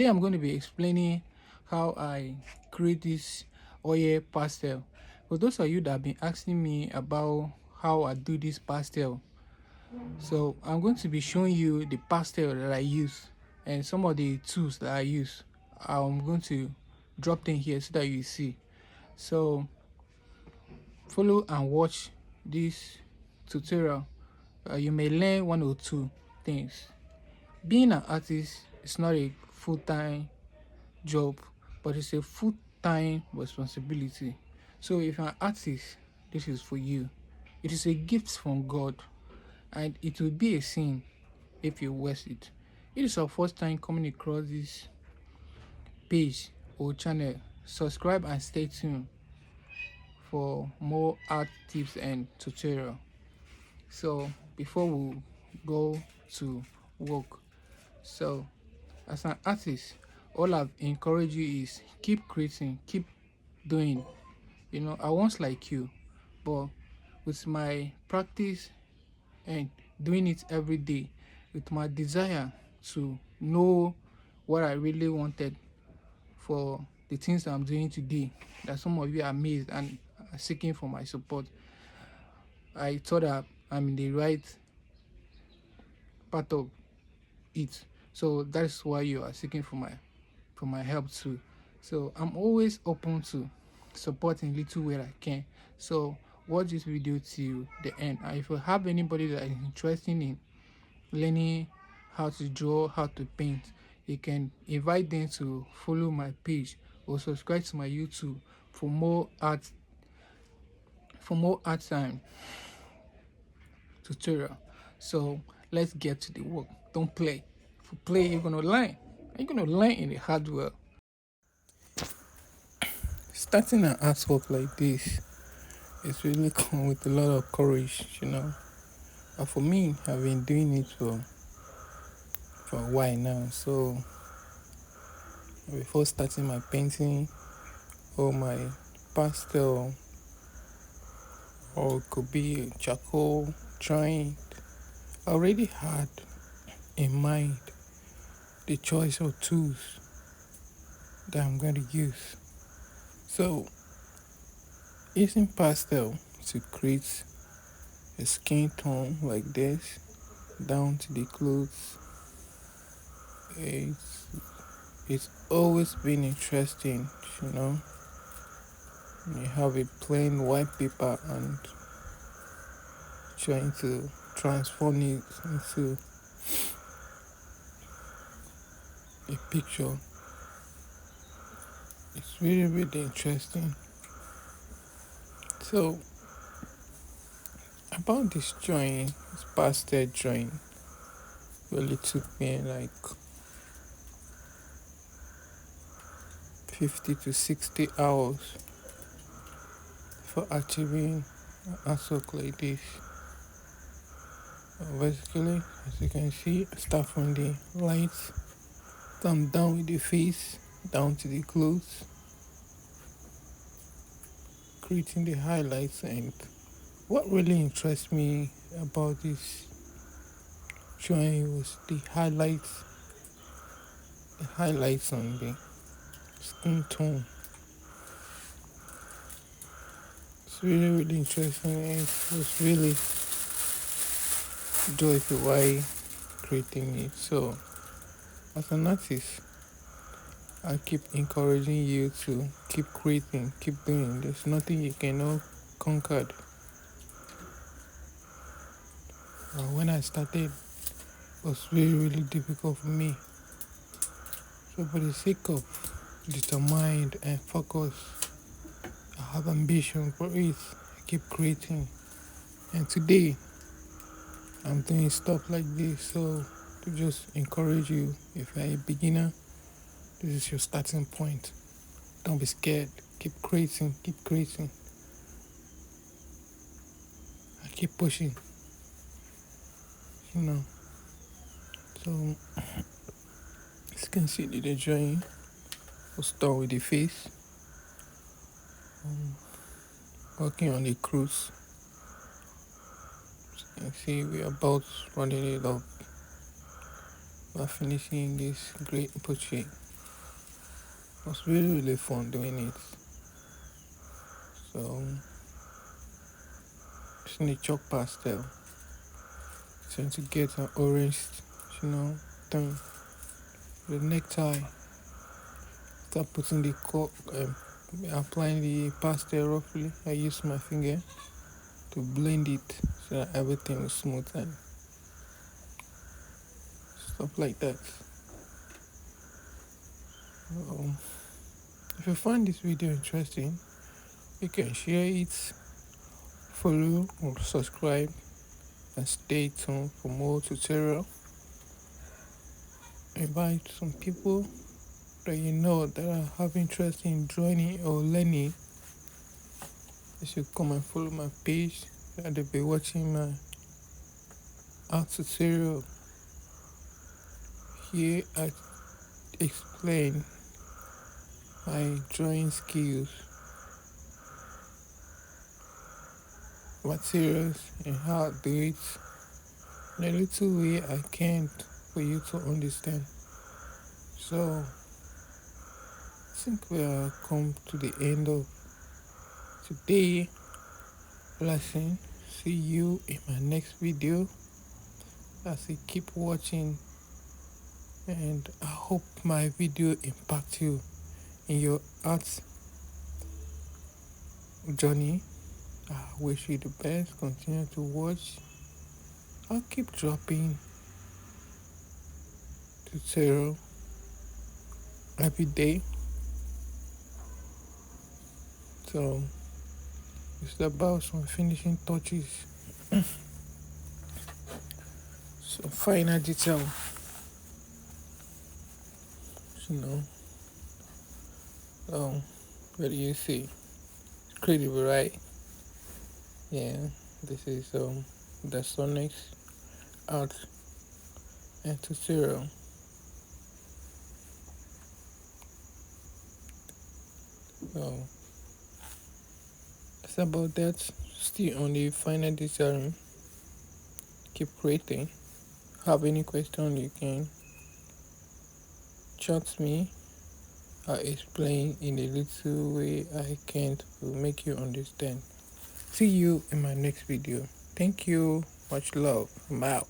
Today I'm going to be explaining how I create this oil pastel. For those of you that have been asking me about how I do this pastel, so I'm going to be showing you the pastel that I use and some of the tools that I use. I'm going to drop them here so that you see. So follow and watch this tutorial. You may learn one or two things. Being an artist is not a full-time job, but it's a full-time responsibility. So if you're an artist, this is for you. It is a gift from God, and it will be a sin if you waste it. It is your first time coming across this page or channel. Subscribe and stay tuned for more art tips and tutorial. So before we go to work, so as an artist, all I've encouraged you is keep creating, keep doing. I once like you, but with my practice and doing it every day, with my desire to know what I really wanted for the things I'm doing today, that some of you are amazed and are seeking for my support, I thought that I'm in the right part of it. So that's why you are seeking for my help too. So I'm always open to supporting little way I can. So watch this video till the end. And if you have anybody that is interested in learning how to draw, how to paint, you can invite them to follow my page or subscribe to my YouTube for more art time tutorial. So let's get to the work. Don't play. If you play, you're gonna learn. You're gonna learn in the hard way. Starting an artwork like this, it's really come with a lot of courage. And for me, I've been doing it for a while now. So before starting my painting or my pastel, or it could be charcoal drawing, I already had in mind the choice of tools that I'm going to use. So using pastel to create a skin tone like this down to the clothes, it's always been interesting. You have a plain white paper and trying to transform it into a picture. It's really, really interesting. So about this drawing, this pastel drawing, really took me like 50 to 60 hours for achieving an artwork like this. Basically, as you can see, I start from the lights, come down with the face, down to the clothes, creating the highlights. And what really interests me about this drawing was the highlights on the skin tone. It's really, really interesting, and it was really joyful while creating it. So as an artist, I keep encouraging you to keep creating, keep doing. There's nothing you cannot conquer. When I started, it was really, really difficult for me. So for the sake of determined and focus, I have ambition for it. I keep creating. And today, I'm doing stuff like this. So to just encourage you, if you're a beginner, this is your starting point. Don't be scared. Keep creating, and keep pushing. So as you can see, the drawing will start with the face. Working on the cruise. As you can see, we're about running it up by finishing this great portrait. It was really fun doing it. So using the chalk pastel, trying to get an orange, thing. The necktie. Start putting the cork, applying the pastel roughly. I use my finger to blend it so that everything is smooth and stuff like that. Um, if you find this video interesting, you can share it, follow or subscribe, and stay tuned for more tutorial. Invite some people that you know that have interest in joining or learning. They should come and follow my page, and they'll be watching my art tutorial. Here I explain my drawing skills, materials, and how I do it in a little way I can for you to understand. So I think we have come to the end of today lesson. See you in my next video as you keep watching, and I hope my video impact you in your art journey. I wish you the best. Continue to watch. I'll keep dropping tutorial every day. So it's about some finishing touches, some final detail. You know, what do you see? It's credible, right? Yeah. This is the Sonic's art and tutorial. So it's about that. Still on the final design. Keep creating. Have any question you can chat me. I explain in a little way I can to make you understand. See you in my next video. Thank you. Much love. I'm out.